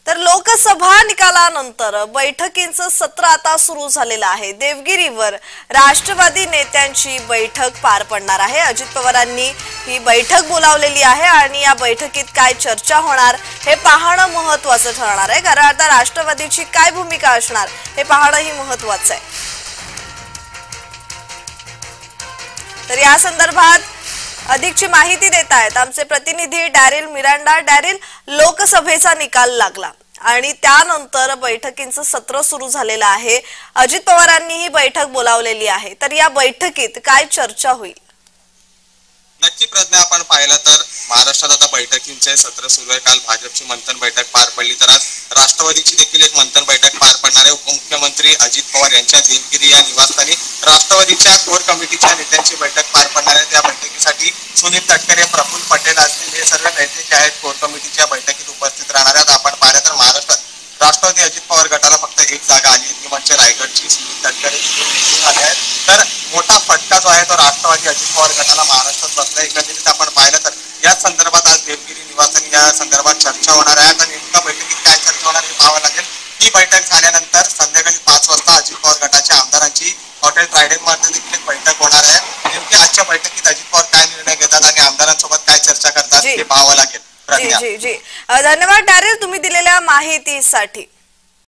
तर लोकसभा निकालानंतर बैठकींचं सत्र आता सुरू झालेलं आहे। देवगिरीवर राष्ट्रवादी नेत्यांची बैठक पार पडणार आहे। अजित पवारांनी ही बैठक बोलावलेली आहे आणि या बैठकीत काय चर्चा होणार हे पाहणं महत्त्वाचं ठरणार आहे, कारण आता राष्ट्रवादीची काय भूमिका असणार हे पाहणंही महत्त्वाचं आहे। तर या संदर्भात अधिकची माहिती देत आहेत आमचे प्रतिनिधी डॅरिल मिरांडा। डॅरिल, लोकसभेचा निकाल लागला आणि त्यानंतर बैठकींचं सत्र सुरू झालेलं आहे। अजित पवारांनी ही बैठक बोलावलेली आहे, तर या बैठकीत काय चर्चा होईल? नक्की प्रज्ञा, आपण पाहिलं तर महाराष्ट्रात आता बैठकींचे सत्र सुरू आहे। काल भाजपची मंथन बैठक पार पडली, तर आज राष्ट्रवादीची देखील एक मंथन बैठक पार पडणार आहे। उपमुख्यमंत्री अजित पवार यांच्या देवगिरी या निवासस्थानी राष्ट्रवादीच्या कोर कमिटीच्या नेत्यांची बैठक पार पडणार आहे। त्या बैठकीसाठी सुनील तटकरे, प्रफुल्ल पटेल असतील हे सर्व नेते जे आहेत कोर कमिटीच्या बैठकीत उपस्थित राहणार आहेत। आपण पाहिलं तर महाराष्ट्रात राष्ट्रवादी अजित पवार गटाला फक्त एक जागा आली, ती म्हणजे रायगडची। सुनील तटकरे निवडून आले आहेत, तर मोठा फटका जो आहे तो राष्ट्रवादी अजित पवार गटाला महाराष्ट्रात बसला। एकंदरीत आपण पाहिलं तर या संदर्भात आज देवगिरी निवासाने या संदर्भात चर्चा होणार आहे। आता नेमका बैठकीत काय चर्चा होणार हे पाहावं लागेल। ही बैठक झाल्यानंतर संध्याकाळी 5 वाजता अजित पवार गटाच्या आमदारांची हॉटेल ट्रायडेन मध्ये देखील एक बैठक होणार आहे। नेमकी आजच्या बैठकीत अजित पवार काय निर्णय घेतात आणि आमदारांसोबत काय चर्चा करतात हे पाहावं लागेल। जी जी जी धन्यवाद डॅरिल, तुम्ही दिलेल्या माहितीसाठी।